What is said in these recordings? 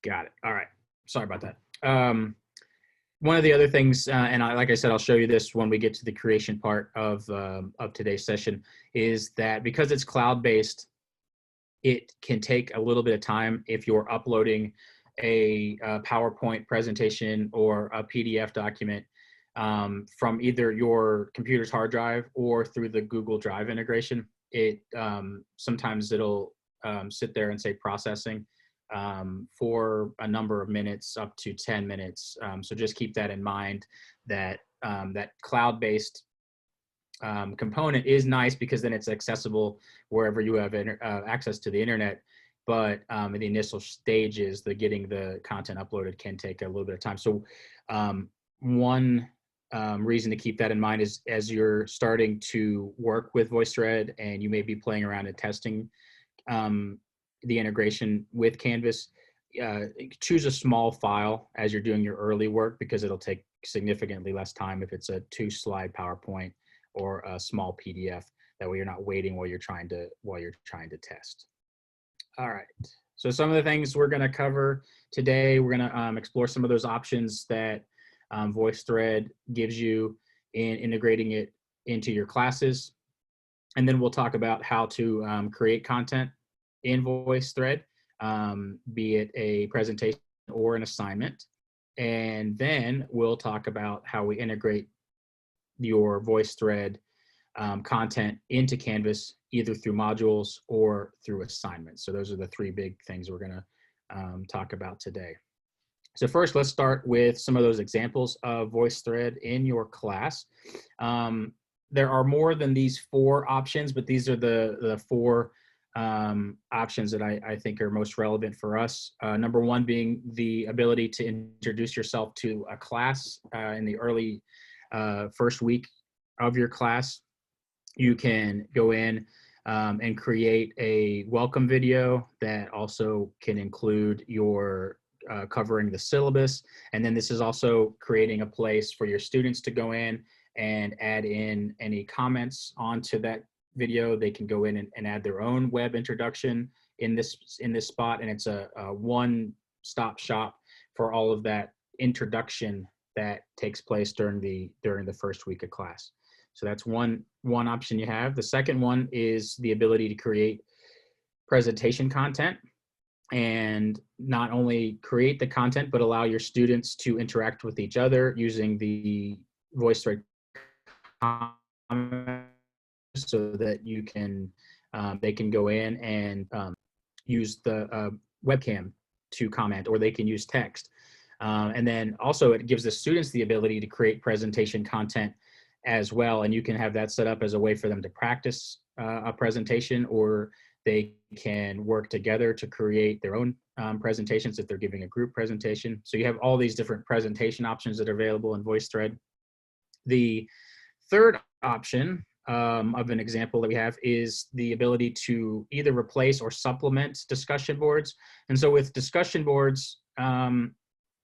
Got it. All right. Sorry about that. One of the other things, like I said, I'll show you this when we get to the creation part of today's session, is that because it's cloud-based, it can take a little bit of time if you're uploading a PowerPoint presentation or a PDF document from either your computer's hard drive or through the Google Drive integration. It sometimes it'll sit there and say processing for a number of minutes, up to 10 minutes. So just keep that in mind, that that cloud-based component is nice because then it's accessible wherever you have access to the internet. But in the initial stages, getting the content uploaded can take a little bit of time. So one reason to keep that in mind is as you're starting to work with VoiceThread and you may be playing around and testing the integration with Canvas, choose a small file as you're doing your early work, because it'll take significantly less time if it's a 2-slide PowerPoint or a small PDF. That way you're not waiting while you're trying to test. All right. So some of the things we're going to cover today, we're going to explore some of those options that VoiceThread gives you in integrating it into your classes. And then we'll talk about how to create content in VoiceThread, be it a presentation or an assignment. And then we'll talk about how we integrate your VoiceThread content into Canvas, either through modules or through assignments. So those are the 3 big things we're going to talk about today. So first, let's start with some of those examples of VoiceThread in your class. There are more than these 4 options, but these are the 4 options that I think are most relevant for us. Number 1 being the ability to introduce yourself to a class in the early first week of your class. You can go in and create a welcome video that also can include your covering the syllabus. And then this is also creating a place for your students to go in and add in any comments onto that video. They can go in and add their own web introduction in this spot, and it's a one-stop shop for all of that introduction that takes place during the first week of class. So that's one option you have. The second one is the ability to create presentation content, and not only create the content, but allow your students to interact with each other using the VoiceThread comments, so that you can they can go in and use the webcam to comment, or they can use text. And then also it gives the students the ability to create presentation content as well. And you can have that set up as a way for them to practice a presentation, or they can work together to create their own presentations if they're giving a group presentation. So you have all these different presentation options that are available in VoiceThread. The third option of an example that we have is the ability to either replace or supplement discussion boards. And so with discussion boards,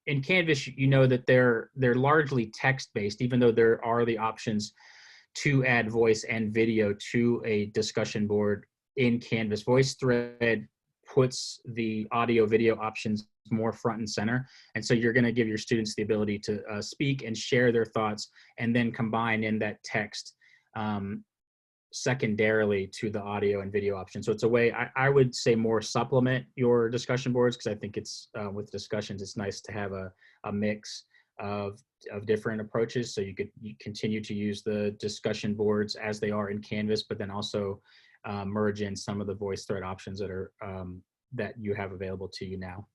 in Canvas, you know that they're largely text-based, even though there are the options to add voice and video to a discussion board in Canvas. VoiceThread puts the audio video options more front and center. And so you're going to give your students the ability to speak and share their thoughts, and then combine in that text secondarily to the audio and video option. So it's a way, I would say, more supplement your discussion boards, because I think it's with discussions, it's nice to have a mix of different approaches. So you continue to use the discussion boards as they are in Canvas, but then also merge in some of the VoiceThread options that are that you have available to you now.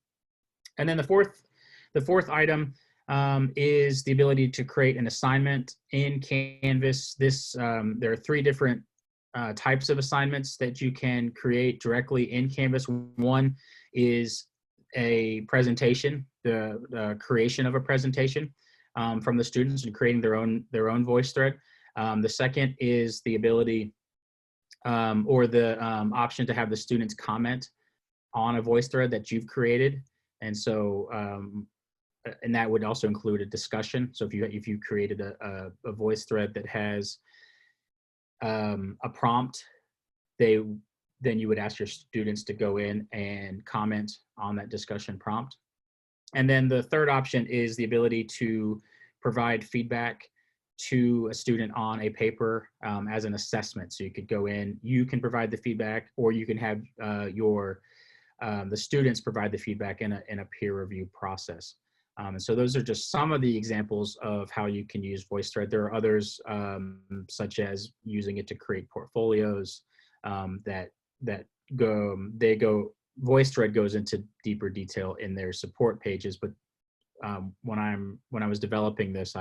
And then the fourth item is the ability to create an assignment in Canvas. There are 3 different types of assignments that you can create directly in Canvas. One is a presentation, the creation of a presentation from the students and creating their own VoiceThread. The second is the ability or the option to have the students comment on a VoiceThread that you've created. And so and that would also include a discussion. So if you created a VoiceThread that has a prompt, then you would ask your students to go in and comment on that discussion prompt. And then the third option is the ability to provide feedback to a student on a paper as an assessment. So you could go in, you can provide the feedback, or you can have the students provide the feedback in a peer review process. And so those are just some of the examples of how you can use VoiceThread. There are others, such as using it to create portfolios VoiceThread goes into deeper detail in their support pages, but when I was developing this,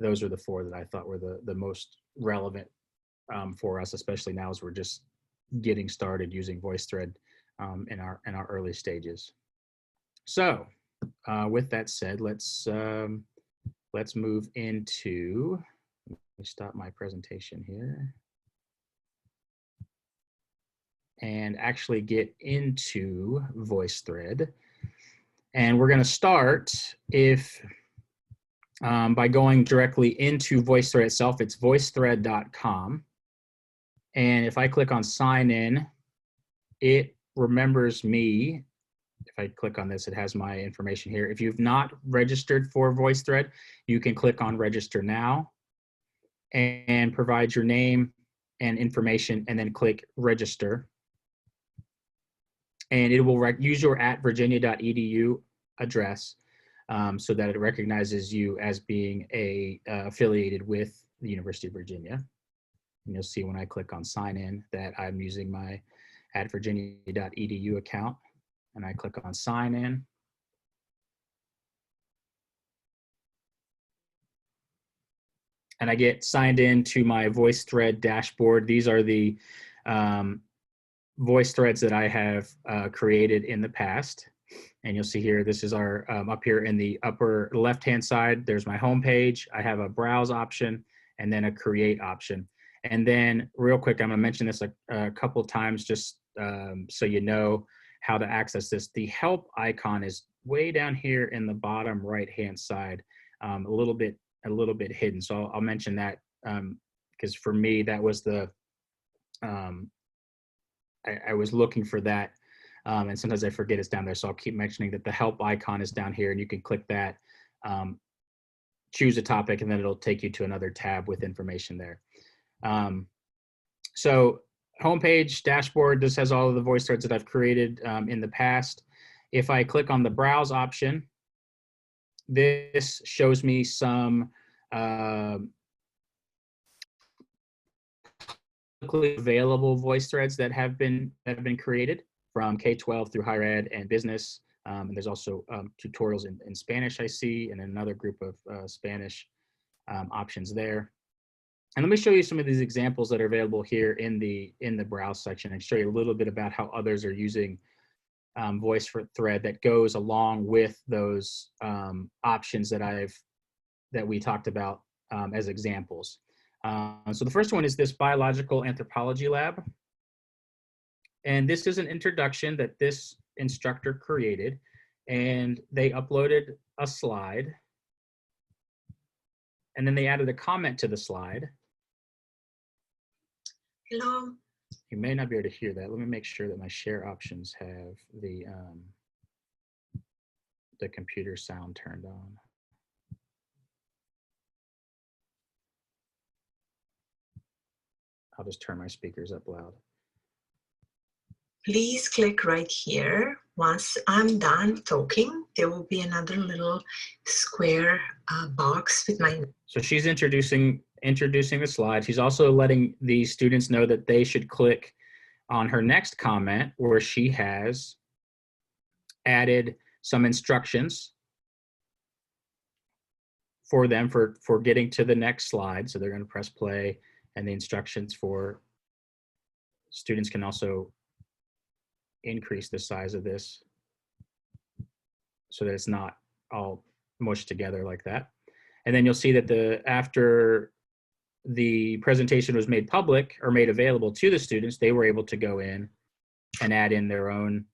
those are the four that I thought were the most relevant for us, especially now as we're just getting started using VoiceThread in our early stages. So with that said, let's move into, let me stop my presentation here and actually get into VoiceThread. And we're going to start by going directly into VoiceThread itself. It's voicethread.com. And if I click on sign in, it remembers me. If I click on this, it has my information here. If you've not registered for VoiceThread, you can click on register now and provide your name and information, and then click register. And it will use your @virginia.edu address so that it recognizes you as being affiliated with the University of Virginia. And you'll see when I click on sign in that I'm using my @virginia.edu account, and I click on sign in. And I get signed in to my VoiceThread dashboard. These are the voice threads that I have created in the past. And you'll see here, this is our, up here in the upper left-hand side, there's my home page. I have a browse option and then a create option. And then real quick, I'm gonna mention this a couple of times just so you know how to access this. The help icon is way down here in the bottom right-hand side, a little bit hidden. So I'll mention that because for me, that was the, I was looking for that, and sometimes I forget it's down there. So I'll keep mentioning that the help icon is down here, and you can click that, choose a topic, and then it'll take you to another tab with information there. So homepage, dashboard, this has all of the voice threads that I've created in the past. If I click on the browse option, this shows me some available voice threads that have been created from K-12 through higher ed and business. And there's also tutorials in Spanish I see, and another group of Spanish options there. And let me show you some of these examples that are available here in the browse section, and show you a little bit about how others are using VoiceThread that goes along with those options that we talked about as examples. So the first one is this biological anthropology lab. And this is an introduction that this instructor created, and they uploaded a slide, and then they added a comment to the slide. Hello. You may not be able to hear that. Let me make sure that my share options have the computer sound turned on. I'll just turn my speakers up loud. Please click right here. Once I'm done talking, there will be another little square box with my... So she's introducing the slide. She's also letting the students know that they should click on her next comment, where she has added some instructions for them for getting to the next slide. So they're going to press play, and the instructions for students can also increase the size of this so that it's not all mushed together like that. And then you'll see that after the presentation was made public or made available to the students, they were able to go in and add in their own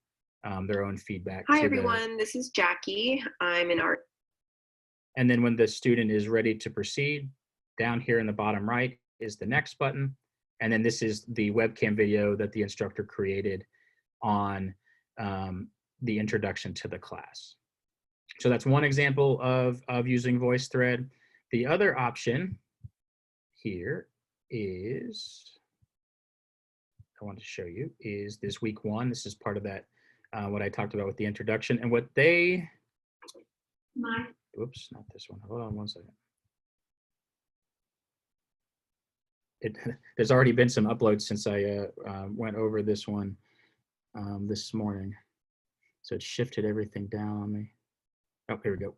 feedback. Hi everyone, this is Jackie. I'm an art. And then when the student is ready to proceed, down here in the bottom right is the next button. And then this is the webcam video that the instructor created on the introduction to the class. So that's one example of using VoiceThread. The other option here is, I want to show you, is this week one. This is part of that, what I talked about with the introduction, and what they, oops, not this one. Hold on one second. There's already been some uploads since I went over this one this morning. So it shifted everything down on me. Oh, here we go.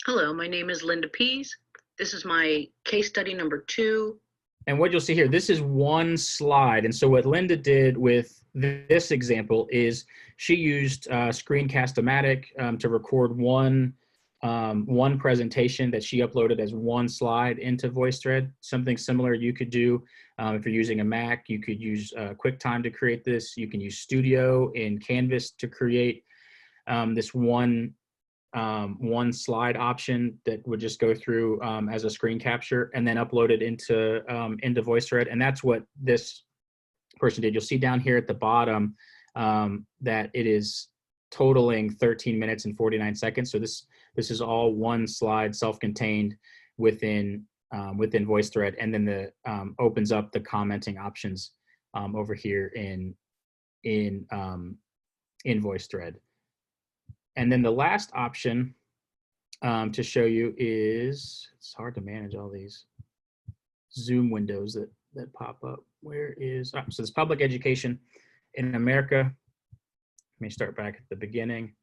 Hello, my name is Linda Pease. This is my case study number 2. And what you'll see here, this is one slide. And so what Linda did with this example is she used Screencast-O-Matic to record one presentation that she uploaded as one slide into VoiceThread. Something similar you could do if you're using a Mac. You could use QuickTime to create this. You can use Studio in Canvas to create this one slide option that would just go through as a screen capture and then upload it into VoiceThread. And that's what this person did. You'll see down here at the bottom that it is totaling 13 minutes and 49 seconds. So this is all one slide, self-contained within VoiceThread, and then the opens up the commenting options over here in VoiceThread. And then the last option to show you is, it's hard to manage all these Zoom windows that pop up. Where is, so this public education in America. Let me start back at the beginning.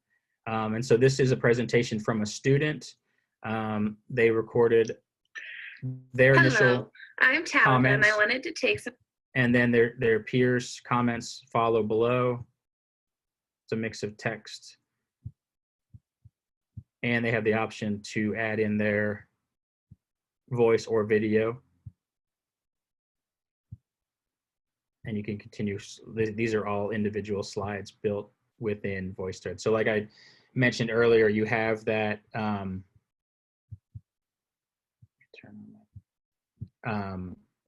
And so this is a presentation from a student. They recorded their initial I'm Tabitha, comments, and I wanted to take some. and then their peers' comments follow below. It's a mix of text. And they have the option to add in their voice or video. And you can continue. These are all individual slides built within VoiceThread. So like I mentioned earlier, you have that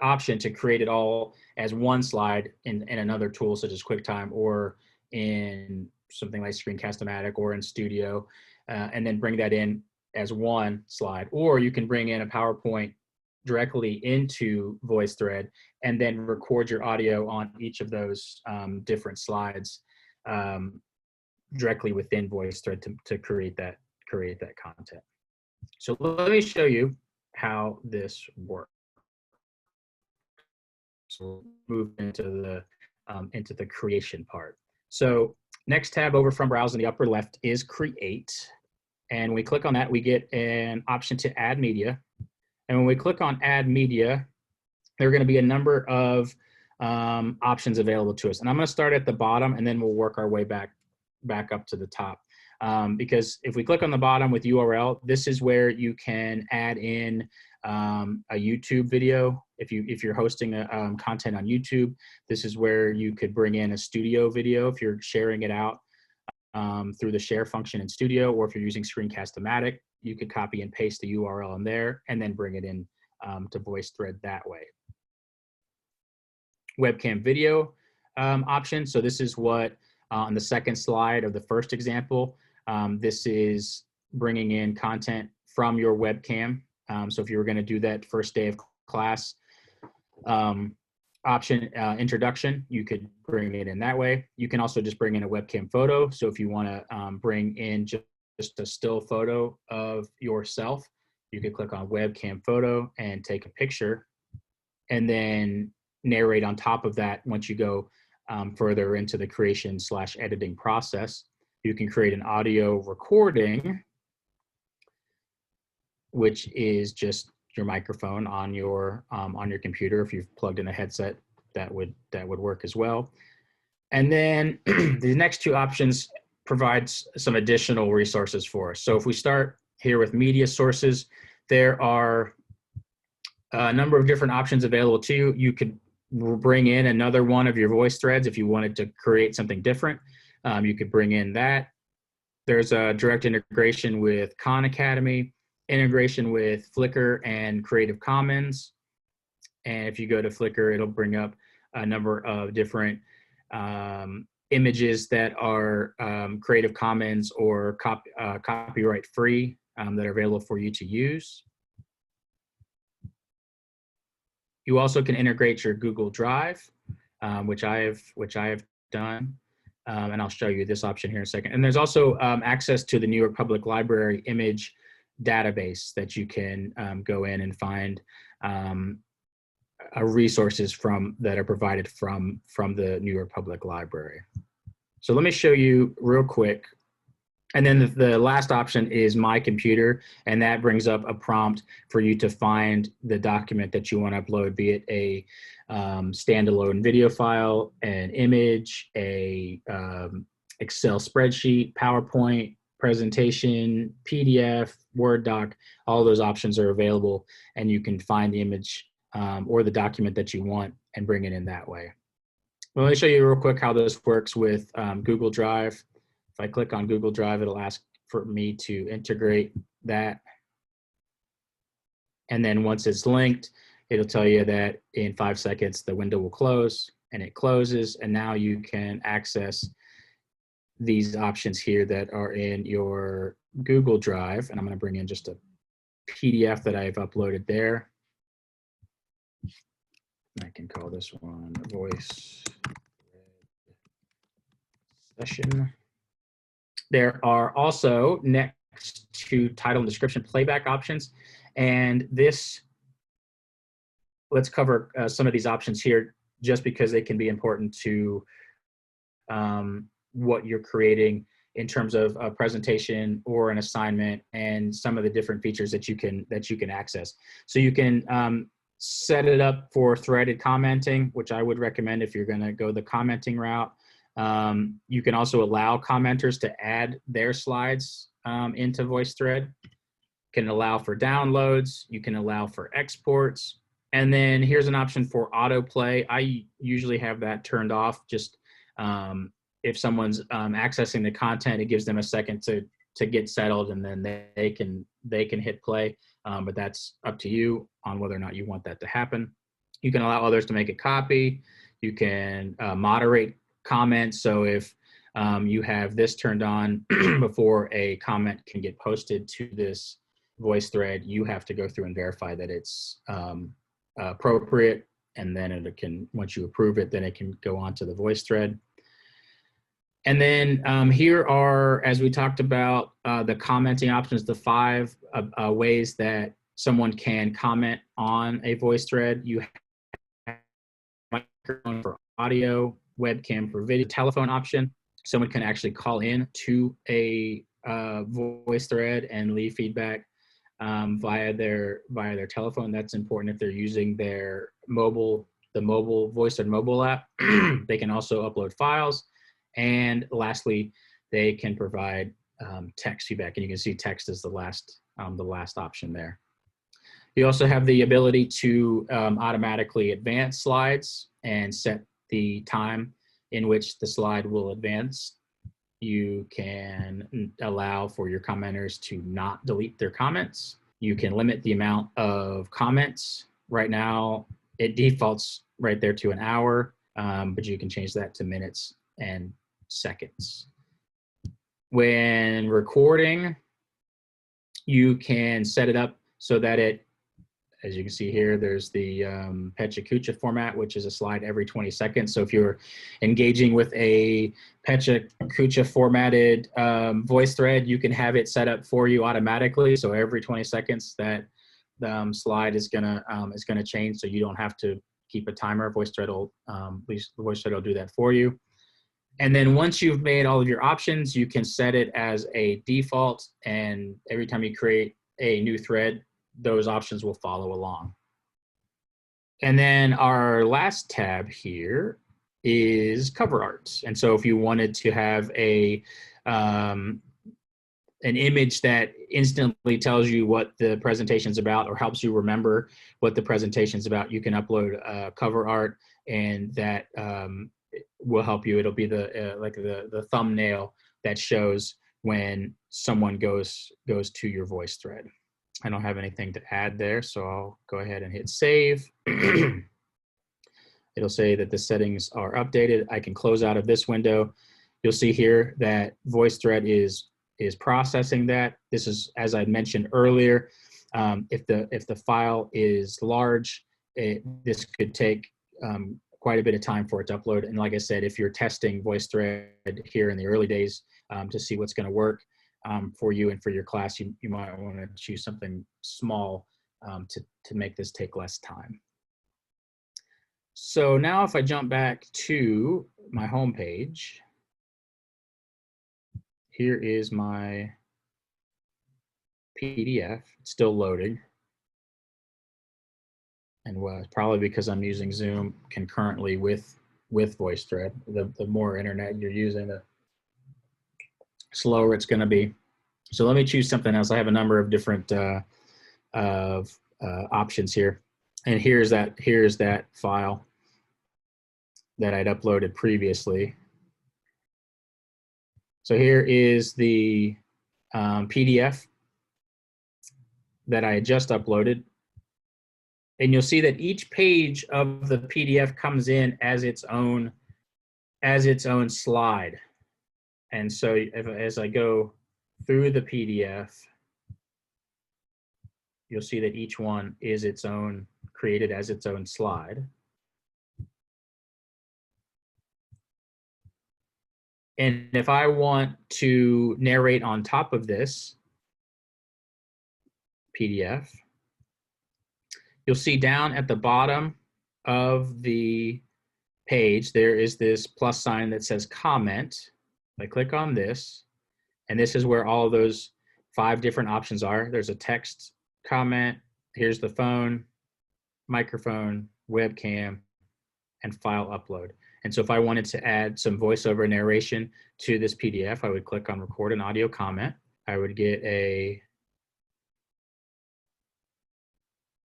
option to create it all as one slide in another tool such as QuickTime, or in something like Screencast-O-Matic, or in Studio, and then bring that in as one slide. Or you can bring in a PowerPoint directly into VoiceThread and then record your audio on each of those different slides directly within VoiceThread to create that content. So let me show you how this works. So we'll move into the creation part. So next tab over from Browse in the upper left is Create. And when we click on that, we get an option to add media. And when we click on Add Media, there are going to be a number of options available to us. And I'm going to start at the bottom, and then we'll work our way back up to the top. Because if we click on the bottom with URL, this is where you can add in a YouTube video. If you're hosting content on YouTube, this is where you could bring in a studio video if you're sharing it out through the share function in Studio, or if you're using Screencast-O-Matic, you could copy and paste the URL in there and then bring it in to VoiceThread that way. Webcam video option. So this is what on the second slide of the first example, this is bringing in content from your webcam. So if you were going to do that first day of class option introduction, you could bring it in that way. You can also just bring in a webcam photo. So if you want to bring in just a still photo of yourself, you could click on webcam photo and take a picture, and then narrate on top of that. Once you go further into the creation/editing process, you can create an audio recording, which is just your microphone on your computer. If you've plugged in a headset, that would work as well. And then the next two options provides some additional resources for us. So if we start here with media sources, there are a number of different options available to you. You could bring in another one of your voice threads if you wanted to create something different. You could bring in that. There's a direct integration with Khan Academy, integration with Flickr and Creative Commons. And if you go to Flickr, it'll bring up a number of different images that are Creative Commons or copyright free that are available for you to use. You also can integrate your Google Drive, which I have done, and I'll show you this option here in a second. And there's also access to the New York Public Library image database that you can go in and find resources that are provided from the New York Public Library. So let me show you real quick. And then the last option is My Computer, and that brings up a prompt for you to find the document that you want to upload, be it a standalone video file, an image, a Excel spreadsheet, PowerPoint presentation, PDF, Word doc. All those options are available, and you can find the image or the document that you want and bring it in that way. Well, let me show you real quick how this works with Google Drive. If I click on Google Drive, it'll ask for me to integrate that. And then once it's linked, it'll tell you that in 5 seconds, the window will close, and it closes. And now you can access these options here that are in your Google Drive. And I'm going to bring in just a PDF that I've uploaded there. I can call this one Voice Session. There are also, next to title and description, playback options. And this, let's cover some of these options here just because they can be important to what you're creating in terms of a presentation or an assignment, and some of the different features that you can access. So you can set it up for threaded commenting, which I would recommend if you're going to go the commenting route. You can also allow commenters to add their slides into VoiceThread. Can allow for downloads. You can allow for exports. And then here's an option for autoplay. I usually have that turned off. Just if someone's accessing the content, it gives them a second to get settled, and then they can hit play. But that's up to you on whether or not you want that to happen. You can allow others to make a copy. You can moderate comments. So if you have this turned on before a comment can get posted to this voice thread, you have to go through and verify that it's appropriate, and then it can, once you approve it, then it can go on to the voice thread. And then here are, as we talked about, the commenting options, the 5 ways that someone can comment on a voice thread. You have microphone for audio, webcam for video, telephone option. Someone can actually call in to a voice thread and leave feedback via their telephone. That's important if they're using their mobile, the mobile VoiceThread mobile app. They can also upload files. And lastly, they can provide text feedback, and you can see text is the last option there. You also have the ability to automatically advance slides and set the time in which the slide will advance. You can allow for your commenters to not delete their comments. You can limit the amount of comments. Right now, it defaults right there to an hour, but you can change that to minutes and seconds. When recording, you can set it up so that it, as you can see here, there's the Pecha format, which is a slide every 20 seconds. So if you're engaging with a Pecha formatted voice thread, you can have it set up for you automatically. So every 20 seconds, that slide is gonna change, so you don't have to keep a timer. VoiceThread will do that for you. And then once you've made all of your options, you can set it as a default, and every time you create a new thread, those options will follow along. And then our last tab here is cover art. And so if you wanted to have an image that instantly tells you what the presentation's about or helps you remember what the presentation's about, you can upload cover art, and that will help you. It'll be the thumbnail that shows when someone goes to your voice thread. I don't have anything to add there, so I'll go ahead and hit save. It'll say that the settings are updated. I can close out of this window. You'll see here that VoiceThread is processing that. This is, as I mentioned earlier, if the file is large, this could take quite a bit of time for it to upload. And like I said, if you're testing VoiceThread here in the early days to see what's going to work for you and for your class, you might want to choose something small to make this take less time. So now if I jump back to my home page, here is my PDF. It's still loading. And well, probably because I'm using Zoom concurrently with VoiceThread. The more internet you're using, the slower it's going to be. So let me choose something else. I have a number of different options here. And here's that file that I'd uploaded previously. So here is the PDF that I had just uploaded. And you'll see that each page of the PDF comes in as its own slide. And so as I go through the PDF, you'll see that each one is its own, created as its own slide. And if I want to narrate on top of this PDF, you'll see down at the bottom of the page, there is this plus sign that says comment. I click on this, and this is where all those 5 different options are. There's a text comment, here's the phone, microphone, webcam, and file upload. And so if I wanted to add some voiceover narration to this PDF, I would click on record an audio comment. I would get a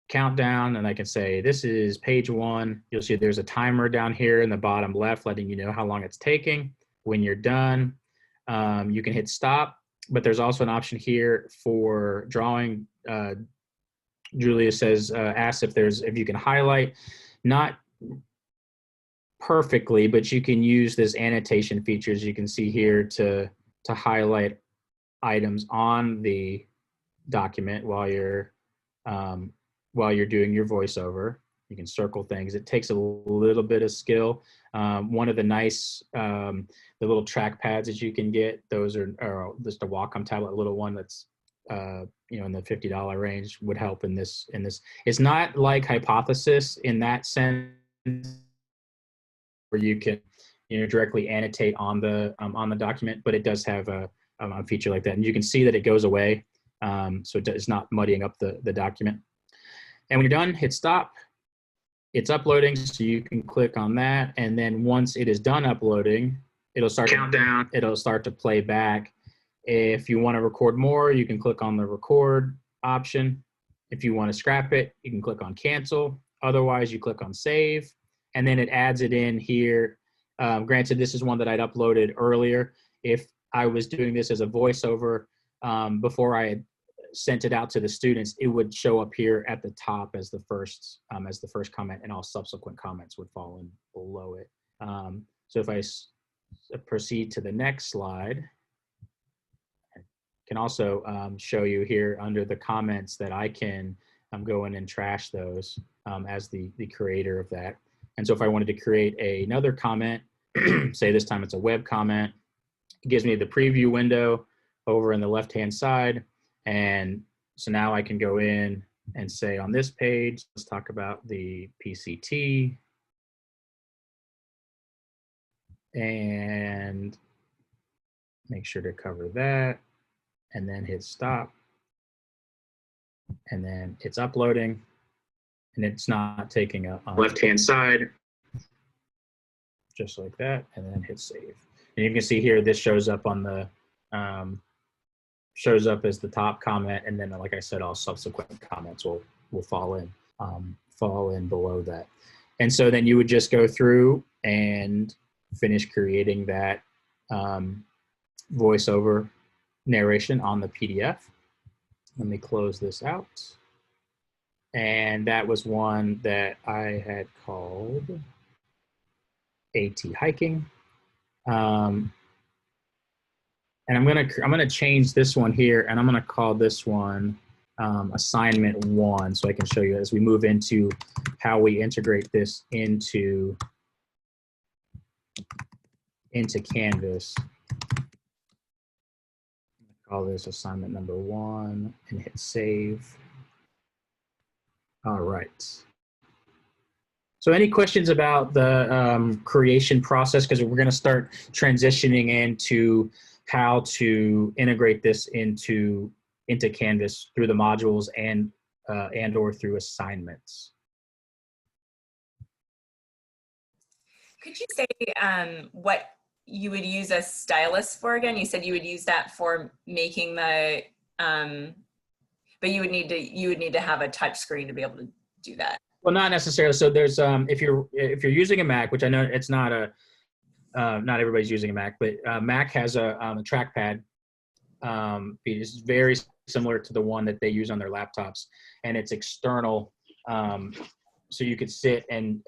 countdown, and I can say, this is page 1. You'll see there's a timer down here in the bottom left, letting you know how long it's taking. When you're done, you can hit stop, but there's also an option here for drawing. Julia says, asks if you can highlight, not perfectly, but you can use this annotation features you can see here to highlight items on the document while you're doing your voiceover. You can circle things. It takes a little bit of skill. One of the nice, the little track pads that you can get, those are just a Wacom tablet, little one that's in the $50 range would help in this. It's not like Hypothesis in that sense, where you can directly annotate on the document, but it does have a feature like that, and you can see that it goes away, so it's not muddying up the document. And when you're done, hit stop. It's uploading, so you can click on that, and then once it is done uploading, it'll start countdown. It'll start to play back. If you want to record more, you can click on the record option. If you want to scrap it, you can click on cancel. Otherwise, you click on save, and then it adds it in here. Granted, this is one that I'd uploaded earlier. If I was doing this as a voiceover before I had sent it out to the students, it would show up here at the top as the first comment, and all subsequent comments would fall in below it. So if I proceed to the next slide, I can also show you here under the comments that I can go in and trash those as the creator of that. And so if I wanted to create another comment, say this time it's a web comment, it gives me the preview window over in the left-hand side. And so now I can go in and say on this page, let's talk about the PCT, and make sure to cover that, and then hit stop. And then it's uploading, and it's not taking up on the left-hand side, just like that, and then hit save. And you can see here, this shows up on the, shows up as the top comment, and then, like I said, all subsequent comments will fall in below that. And so then you would just go through and finish creating that voiceover narration on the PDF. Let me close this out. And that was one that I had called AT hiking. And I'm gonna change this one here, and I'm gonna call this one assignment 1, so I can show you as we move into how we integrate this into Canvas. Call this assignment number 1 and hit save. All right. So any questions about the creation process? Because we're going to start transitioning into how to integrate this into Canvas through the modules and or through assignments. Could you say what you would use a stylus for again? You said you would use that for making the, but you would need to have a touch screen to be able to do that. Well, not necessarily. So there's if you're using a Mac, which I know it's not not everybody's using a Mac, but Mac has a trackpad. It's very similar to the one that they use on their laptops, and it's external, so you could sit and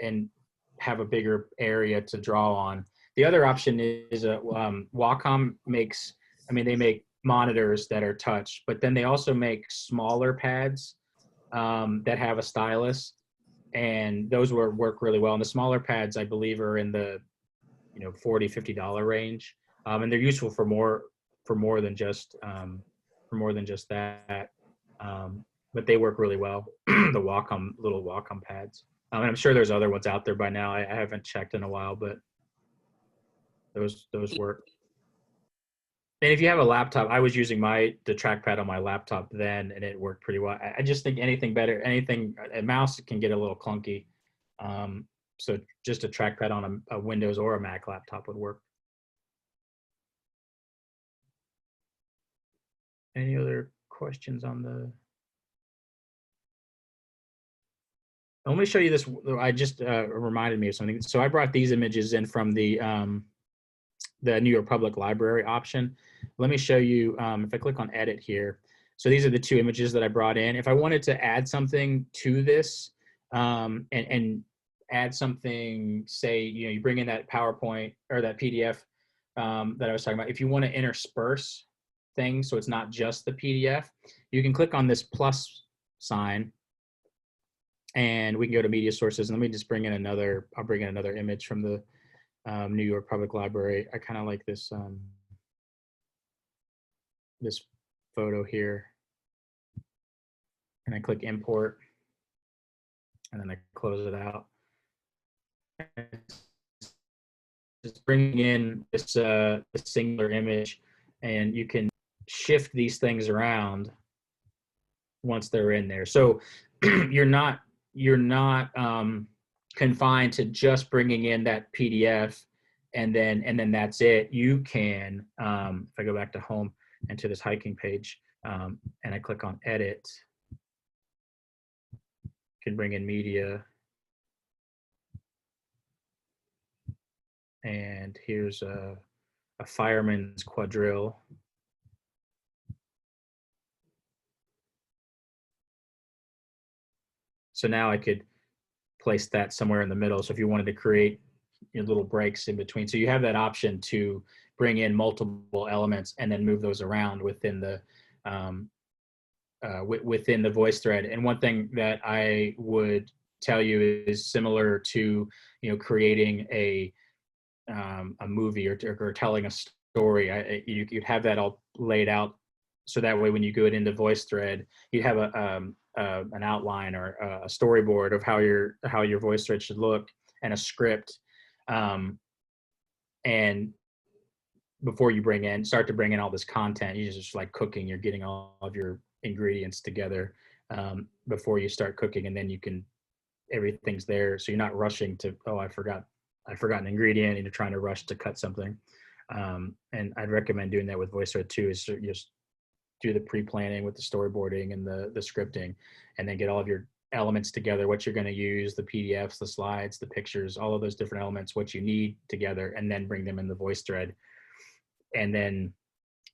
have a bigger area to draw on. The other option is Wacom makes. I mean, they make monitors that are touch, but then they also make smaller pads that have a stylus. And those work really well. And the smaller pads, I believe, are in the $40, $50 range, and they're useful for more than just that. But they work really well. The little Wacom pads. And I'm sure there's other ones out there by now. I haven't checked in a while, but those work. And if you have a laptop, I was using the trackpad on my laptop then, and it worked pretty well. I just think anything better, a mouse can get a little clunky. So just a trackpad on a Windows or a Mac laptop would work. Any other questions on the? Let me show you this. I just reminded me of something. So I brought these images in from the New York Public Library option. Let me show you, if I click on edit here. So these are the 2 images that I brought in. If I wanted to add something to this and add something, say, you bring in that PowerPoint or that PDF that I was talking about. If you want to intersperse things, so it's not just the PDF, you can click on this plus sign and we can go to media sources. And let me just bring in I'll bring in another image from the New York Public Library. I kind of like this this photo here, and I click import, and then I close it out. Just bringing in this singular image, and you can shift these things around once they're in there. So you're not confined to just bringing in that PDF and then that's it. You can, if I go back to home and to this hiking page, and I click on edit, can bring in media. And here's a fireman's quadrille. So now I could place that somewhere in the middle. So if you wanted to create little breaks in between, so you have that option to bring in multiple elements and then move those around within the VoiceThread. And one thing that I would tell you is similar to creating a movie or telling a story. You'd have that all laid out, so that way when you go into VoiceThread, you have an outline or a storyboard of how your VoiceThread should look and a script. And before you start to bring in all this content, you just like cooking. You're getting all of your ingredients together before you start cooking, and then everything's there, so you're not rushing to, oh, I forgot an ingredient, and you're trying to rush to cut something. And I'd recommend doing that with VoiceThread too, is just do the pre-planning with the storyboarding and the scripting, and then get all of your elements together, what you're going to use, the PDFs, the slides, the pictures, all of those different elements, what you need together, and then bring them in the VoiceThread. And then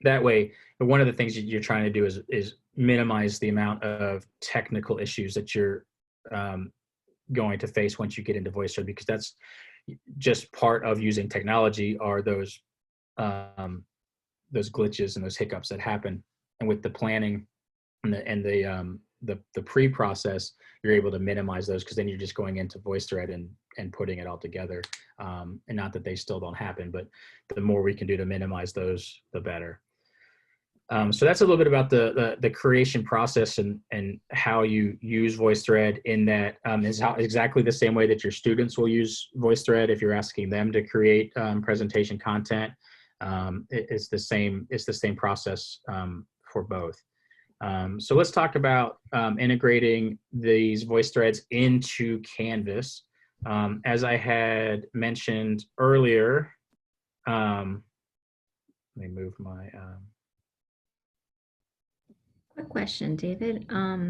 that way, one of the things that you're trying to do is minimize the amount of technical issues that you're going to face once you get into VoiceThread, because just part of using technology are those glitches and those hiccups that happen. And with the planning and the pre-process, you're able to minimize those, because then you're just going into VoiceThread and putting it all together. And not that they still don't happen, but the more we can do to minimize those, the better. So that's a little bit about the creation process and how you use VoiceThread. In that is how exactly the same way that your students will use VoiceThread if you're asking them to create presentation content. It's the same process for both. So let's talk about integrating these VoiceThreads into Canvas. As I had mentioned earlier, let me move my. Quick question, David. How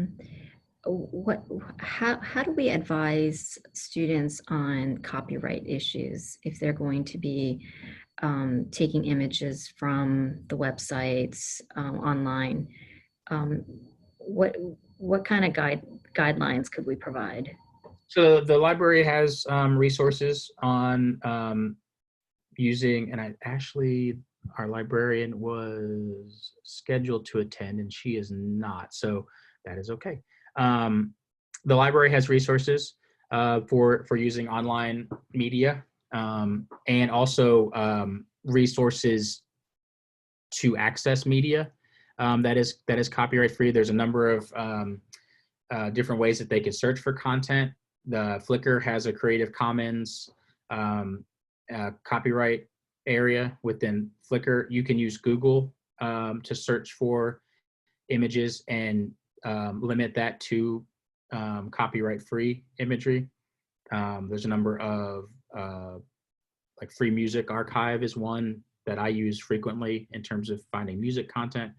do we advise students on copyright issues if they're going to be taking images from the websites online? What kind of guidelines could we provide? So the library has resources on using, and our librarian was scheduled to attend and she is not, so that is okay. The library has resources for using online media, and also resources to access media that is copyright free. There's a number of different ways that they could search for content. The Flickr has a Creative Commons copyright area within Flickr. You can use Google to search for images and limit that to copyright-free imagery. There's a number of like Free Music Archive is one that I use frequently in terms of finding music content.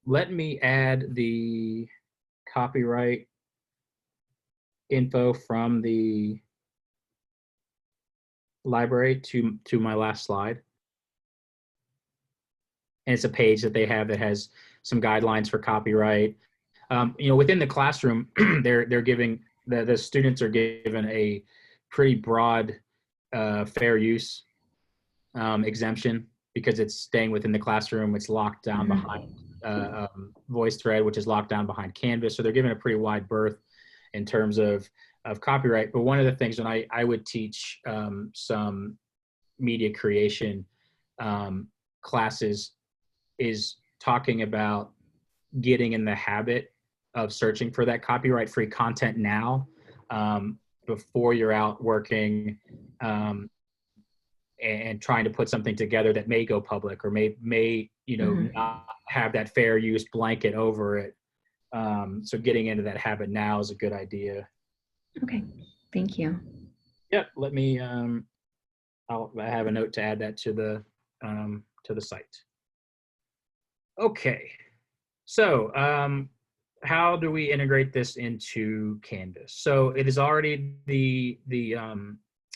Let me add the copyright info from the library to my last slide. And it's a page that they have that has some guidelines for copyright. Within the classroom, they're giving, the students are given a pretty broad fair use exemption, because it's staying within the classroom. It's locked down behind VoiceThread, which is locked down behind Canvas. So they're given a pretty wide berth in terms of copyright. But one of the things when I would teach some media creation classes is talking about getting in the habit of searching for that copyright-free content now, before you're out working and trying to put something together that may go public or may not have that fair use blanket over it. So getting into that habit now is a good idea. Okay, thank you. Yep, let me, I have a note to add that to the site. Okay, so how do we integrate this into Canvas? So it is already, the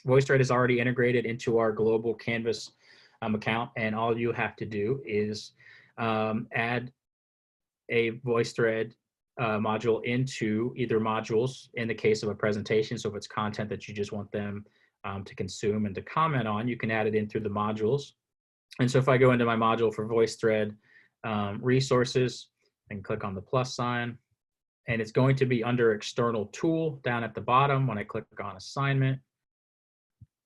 VoiceThread is already integrated into our global Canvas account, and all you have to do is add a VoiceThread module into either modules in the case of a presentation. So if it's content that you just want them to consume and to comment on, you can add it in through the modules. And so if I go into my module for VoiceThread resources and click on the plus sign, and it's going to be under external tool down at the bottom. When I click on assignment,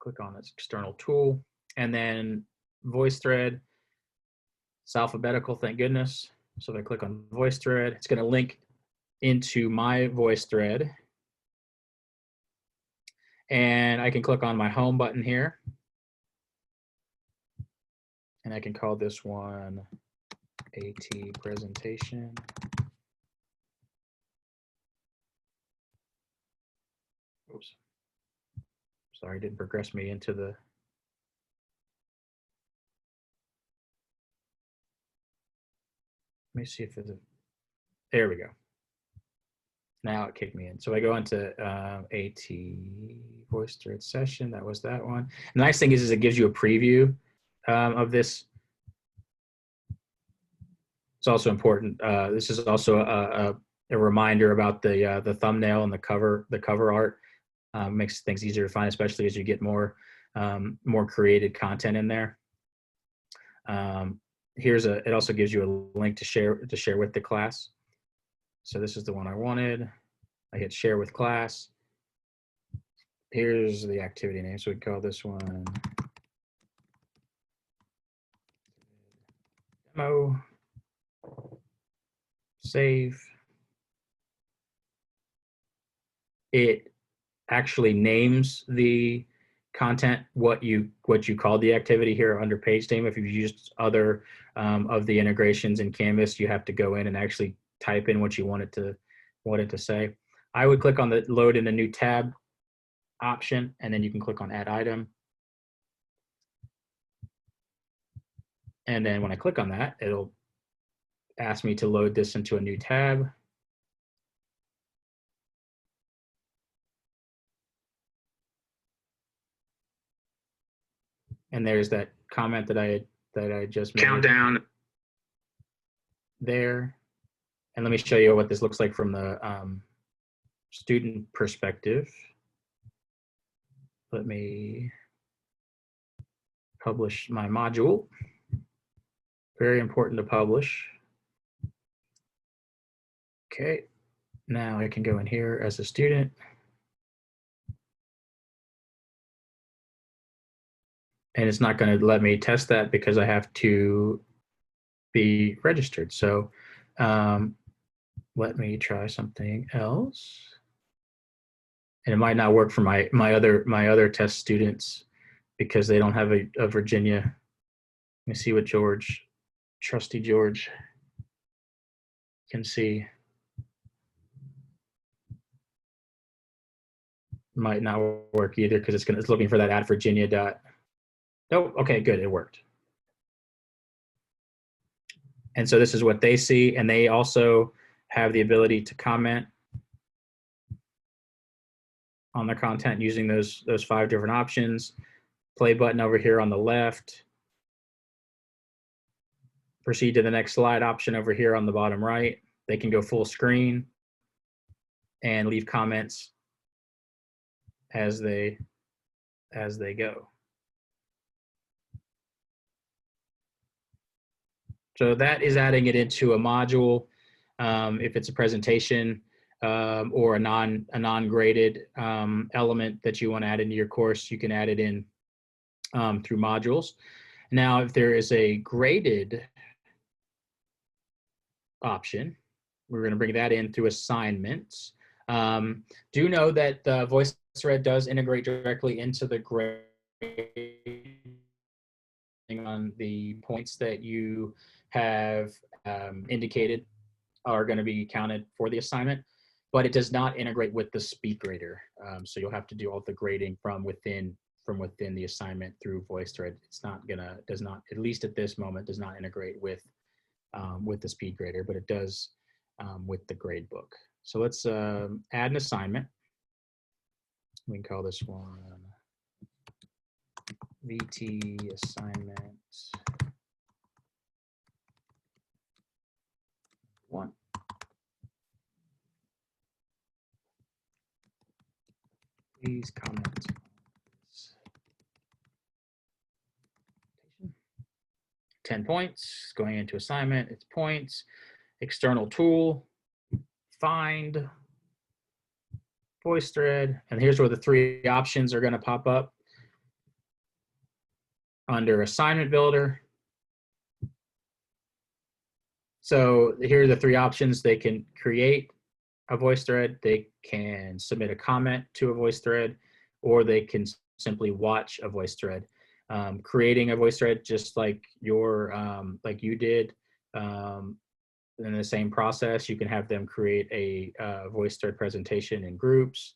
click on this external tool, and then VoiceThread, it's alphabetical, thank goodness. So if I click on VoiceThread, it's going to link into my VoiceThread, and I can click on my home button here, and I can call this one AT presentation. Oops, sorry, didn't progress me into the, let me see if there's a, there we go. Now it kicked me in. So I go into AT VoiceThread session. That was that one. The nice thing is it gives you a preview of this. It's also important. This is also a reminder about the thumbnail and the cover art. Makes things easier to find, especially as you get more created content in there. It also gives you a link to share with the class. So this is the one I wanted. I hit share with class. Here's the activity name. So we call this one demo. Save. It actually names the content what you call the activity here under page name. If you've used other of the integrations in Canvas, you have to go in and actually type in what you want it to say. I would click on the load in a new tab option, and then you can click on add item. And then when I click on that, it'll ask me to load this into a new tab. And there's that comment that I just made. Countdown. There. And let me show you what this looks like from the student perspective. Let me publish my module. Very important to publish. Okay, now I can go in here as a student. And it's not going to let me test that because I have to be registered. So let me try something else. And it might not work for my other test students because they don't have a Virginia. Let me see what trusty George can see. Might not work either because it's looking for that at Virginia dot. Oh, okay, good, it worked. And so this is what they see, and they also have the ability to comment on the content using those 5 different options. Play button over here on the left. Proceed to the next slide option over here on the bottom right. They can go full screen and leave comments as they go. So that is adding it into a module. If it's a presentation or a non-graded element that you want to add into your course, you can add it in through modules. Now, if there is a graded option, we're going to bring that in through assignments. Do know that VoiceThread does integrate directly into the grade on the points that you have indicated are going to be counted for the assignment, but it does not integrate with the SpeedGrader. So you'll have to do all the grading from within the assignment through VoiceThread. It's not does not, at least at this moment, does not integrate with the SpeedGrader, but it does with the gradebook. So let's add an assignment. We can call this one VT assignment 1. Please comment on this. 10 points going into assignment. It's points. External tool. Find. VoiceThread. And here's where the 3 options are going to pop up. Under assignment builder. So here are the 3 options. They can create a VoiceThread, they can submit a comment to a VoiceThread, or they can simply watch a VoiceThread. Creating a VoiceThread just like like you did in the same process, you can have them create a VoiceThread presentation in groups.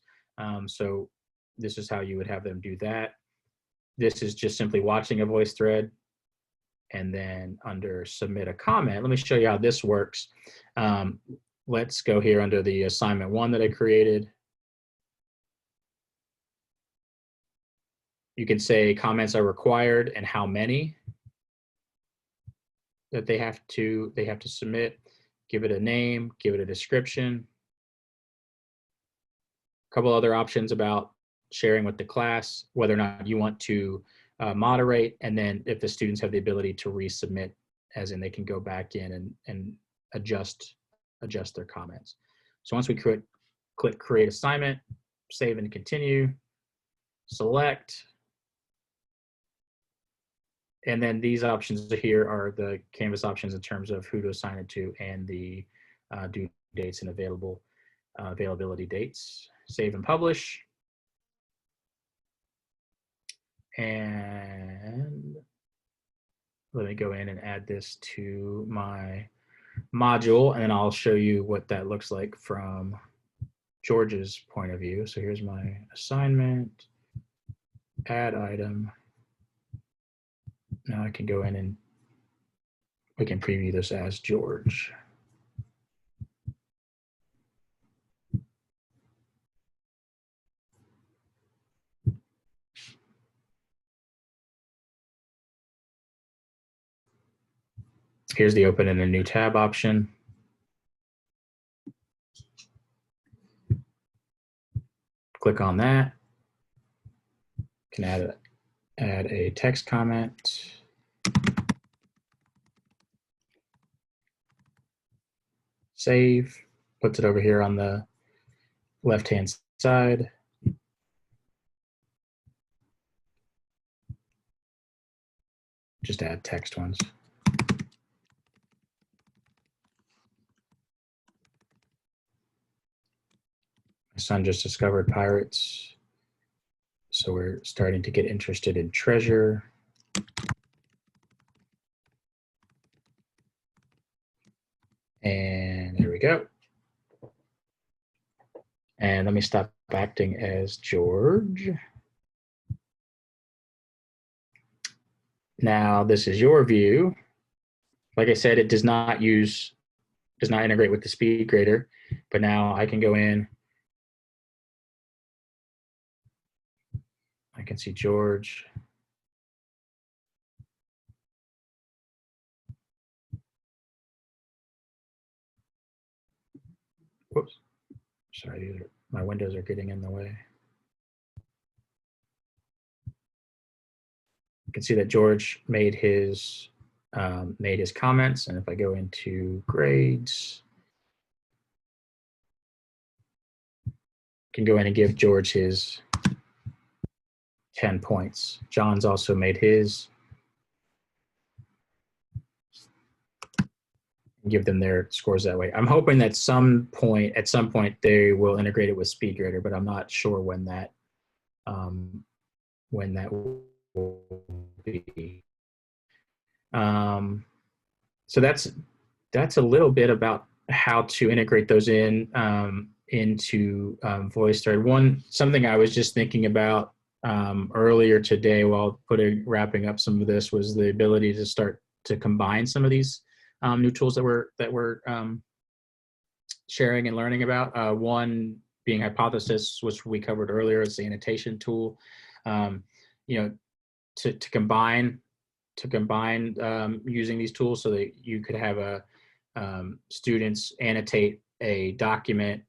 So this is how you would have them do that. This is just simply watching a VoiceThread. And then under submit a comment, let me show you how this works. Let's go here under the assignment 1 that I created. You can say comments are required and how many that they have to submit. Give it a name, give it a description. A couple other options about sharing with the class, whether or not you want to moderate, and then if the students have the ability to resubmit, as in they can go back in and adjust their comments. So once we click create assignment, save and continue, select, and then these options here are the Canvas options in terms of who to assign it to and the due dates and availability dates. Save and publish. And let me go in and add this to my module, and then I'll show you what that looks like from George's point of view. So here's my assignment, add item. Now I can go in and we can preview this as George. Here's the open in a new tab option. Click on that. Can add a text comment. Save, puts it over here on the left-hand side. Just add text ones. My son just discovered pirates, so we're starting to get interested in treasure. And there we go. And let me stop acting as George. Now this is your view. Like I said, it does not integrate with the speed grader, but now I can go in. I can see George. Whoops, sorry, my windows are getting in the way. You can see that George made his comments, and if I go into grades, I can go in and give George his 10 points. John's also made his. Give them their scores that way. I'm hoping that at some point they will integrate it with SpeedGrader, but I'm not sure when that will be. So that's a little bit about how to integrate those into VoiceThread. Something I was just thinking about earlier today while wrapping up some of this was the ability to start to combine some of these new tools that we're sharing and learning about. One being Hypothesis, which we covered earlier. It's the annotation tool. To combine using these tools so that you could have students annotate a document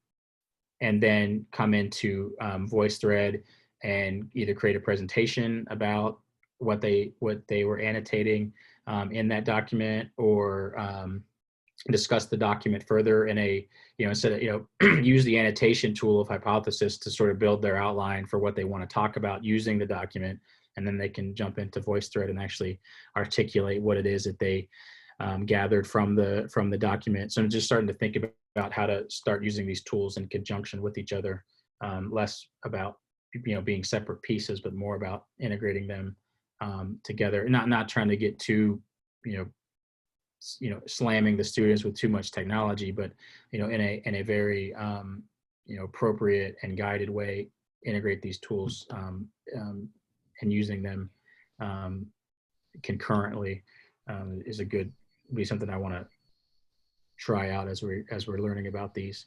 and then come into VoiceThread and either create a presentation about what they were annotating in that document, or discuss the document further in a, instead of, use the annotation tool of Hypothesis to sort of build their outline for what they want to talk about using the document, and then they can jump into VoiceThread and actually articulate what it is that they gathered from the document. So I'm just starting to think about how to start using these tools in conjunction with each other, less about being separate pieces, but more about integrating them together, and not trying to get too slamming the students with too much technology, but in a very appropriate and guided way, integrate these tools and using them concurrently be something I want to try out as we're learning about these.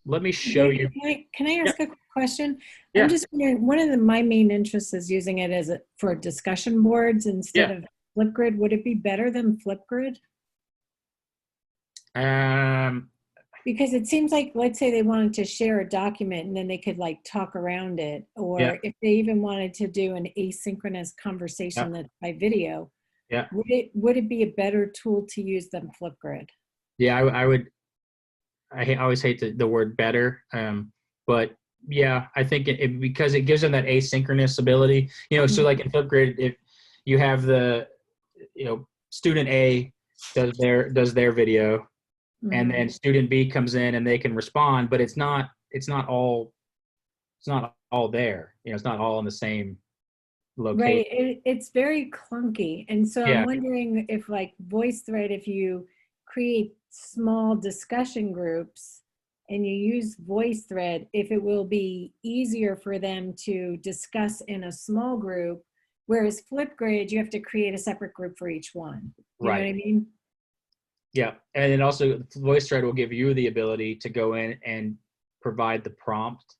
Let me show you. Can I ask a quick question? Yeah. I'm just wondering, one of my main interests is using it for discussion boards instead of Flipgrid. Would it be better than Flipgrid? Because it seems like, let's say they wanted to share a document and then they could like talk around it, or Yeah. if they even wanted to do an asynchronous conversation that's by video, Yeah. would it be a better tool to use than Flipgrid? Yeah, I always hate the word better, but yeah, I think because it gives them that asynchronous ability. So like in Flipgrid, if you have the student A does their video, and then student B comes in and they can respond, but it's not all there. It's not all in the same location. Right. It's very clunky. And so Yeah. I'm wondering if like VoiceThread, if you create small discussion groups and you use VoiceThread, if it will be easier for them to discuss in a small group, whereas Flipgrid, you have to create a separate group for each one. You know what I mean? Yeah, and then also VoiceThread will give you the ability to go in and provide the prompt.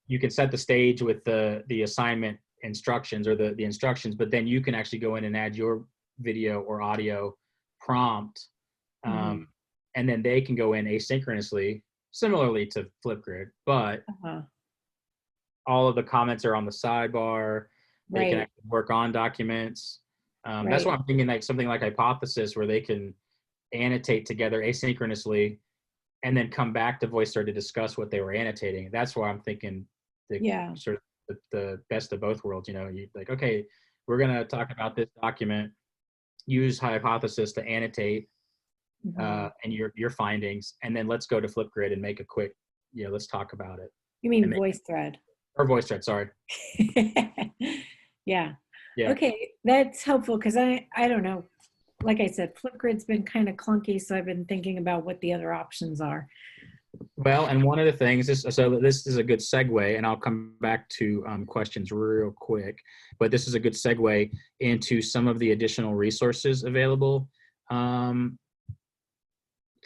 You can set the stage with the assignment instructions or the instructions, but then you can actually go in and add your video or audio prompt, and then they can go in asynchronously, similarly to Flipgrid, but all of the comments are on the sidebar. They can actually work on documents. That's why I'm thinking like something like Hypothesis, where they can annotate together asynchronously and then come back to VoiceThread to discuss what they were annotating. That's why I'm thinking sort of the best of both worlds. You like, okay, we're going to talk about this document, use Hypothesis to annotate and your findings, and then let's go to Flipgrid and make a quick, let's talk about it. You mean VoiceThread? Or VoiceThread, sorry. Yeah. Yeah. Okay, that's helpful because I don't know. Like I said, Flipgrid's been kind of clunky, so I've been thinking about what the other options are. Well, and one of the things is, so this is a good segue, and I'll come back to questions real quick, but this is a good segue into some of the additional resources available from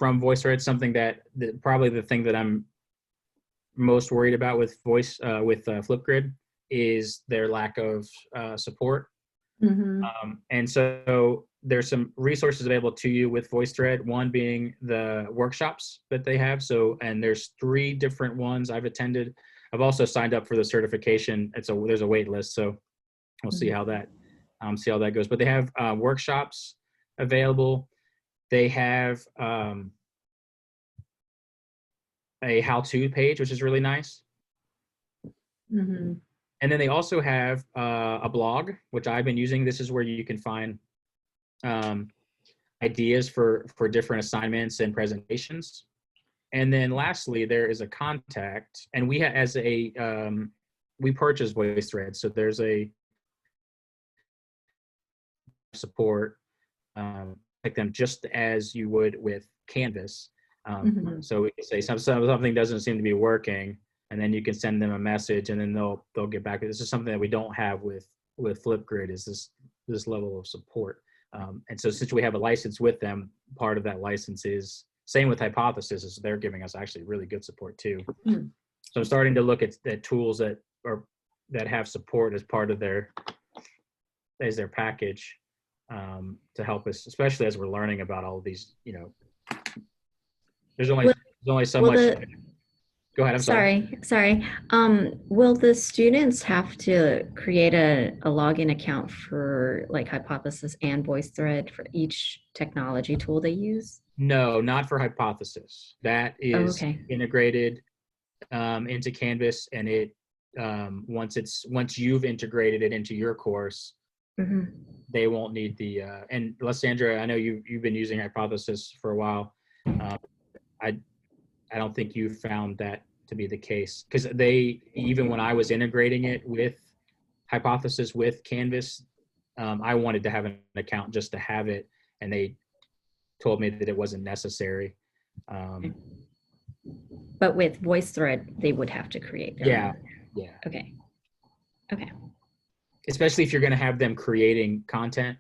VoiceThread. Something that probably the thing that I'm most worried about with Flipgrid is their lack of support. And so there's some resources available to you with VoiceThread, one being the workshops that they have. And there's 3 different ones I've attended. I've also signed up for the certification. There's a wait list, so we'll see how that goes. But they have workshops available. They have a how-to page, which is really nice. And then they also have a blog, which I've been using. This is where you can find ideas for different assignments and presentations. And then lastly, there is a contact, and we we purchased VoiceThread, so there's a support like them just as you would with Canvas. So we can say something doesn't seem to be working, and then you can send them a message, and then they'll get back. This is something that we don't have with Flipgrid, is this level of support. And so since we have a license with them, part of that license is same with Hypothesis, is they're giving us actually really good support too. So I'm starting to look at tools that have support as part of their package to help us, especially as we're learning about all of these. There's only so much. Go ahead. I'm sorry. Will the students have to create a login account for like Hypothesis and VoiceThread for each technology tool they use? No, not for Hypothesis. That is integrated into Canvas, and it once you've integrated it into your course, they won't need the. And Lysandra, I know you've been using Hypothesis for a while. I don't think you found that to be the case, because even when I was integrating it with Hypothesis with Canvas, I wanted to have an account just to have it, and they told me that it wasn't necessary. But with VoiceThread, they would have to create their own. Yeah. Okay. Especially if you're going to have them creating content.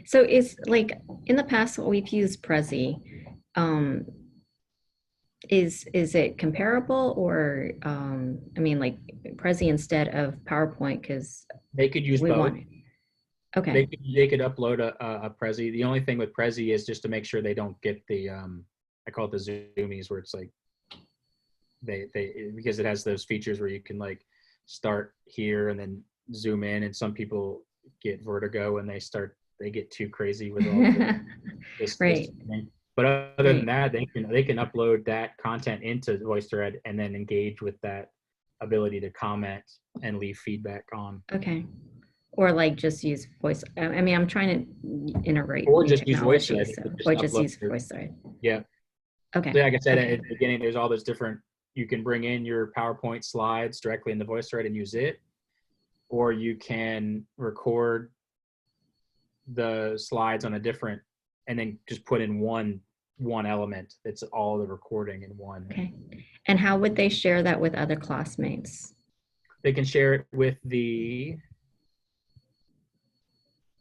So is like in the past we've used Prezi. Is it comparable, or I mean, like Prezi instead of PowerPoint, because they could use both. Okay. They could upload a Prezi. The only thing with Prezi is just to make sure they don't get the I call it the zoomies, where it's like they because it has those features where you can like start here and then zoom in, and some people get vertigo and they get too crazy with all this Right. thing. But other than Right. that, they can upload that content into VoiceThread and then engage with that ability to comment and leave feedback on. Okay. Or like just use voice. I mean, I'm trying to integrate Or new just use technology, VoiceThread. so, Just or just upload use VoiceThread. Yeah. Okay. So like I said Okay. at the beginning, there's all those different, you can bring in your PowerPoint slides directly into VoiceThread and use it, or you can record the slides on a different, and then just put in one element that's all the recording in one. Okay. And how would they share that with other classmates? They can share it with there's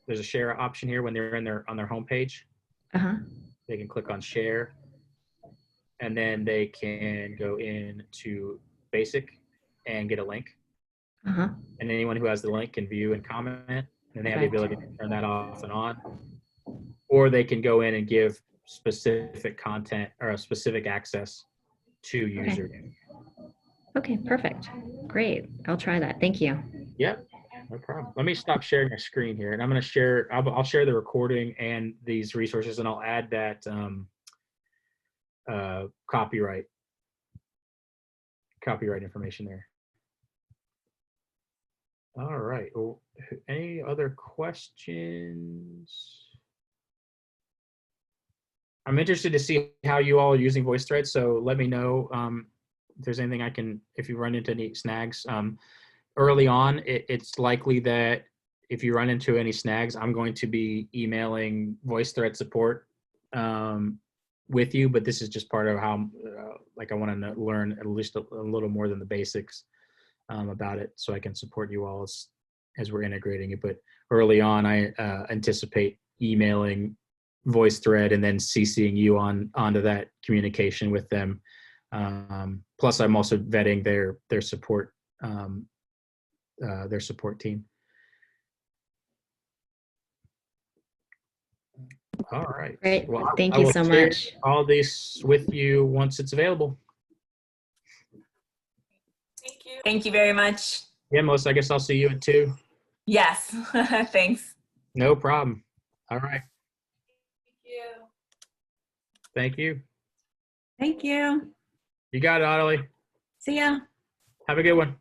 a share option here when they're on their homepage. Uh-huh. They can click on share, and then they can go into basic and get a link. Uh-huh. And anyone who has the link can view and comment, and they have the ability to turn that off and on. Or they can go in and give specific content or a specific access to users. Okay, perfect. Great. I'll try that. Thank you. Yep, no problem. Let me stop sharing my screen here, and I'm going to share. I'll share the recording and these resources, and I'll add that copyright information there. All right. Well, any other questions? I'm interested to see how you all are using VoiceThread, so let me know if there's anything I can, if you run into any snags. Early on, it's likely that if you run into any snags, I'm going to be emailing VoiceThread support with you, but this is just part of how, like I want to learn at least a little more than the basics about it, so I can support you all as we're integrating it. But early on, I anticipate emailing VoiceThread and then CCing you onto that communication with them. Plus, I'm also vetting their support team. All right. Great. Well, Thank I you will so share much. all this with you once it's available. Thank you. Thank you very much. Yeah, Melissa, I guess I'll see you at 2. Yes. Thanks. No problem. All right. Thank you. Thank you. Thank you. You got it, Audley. See ya. Have a good one.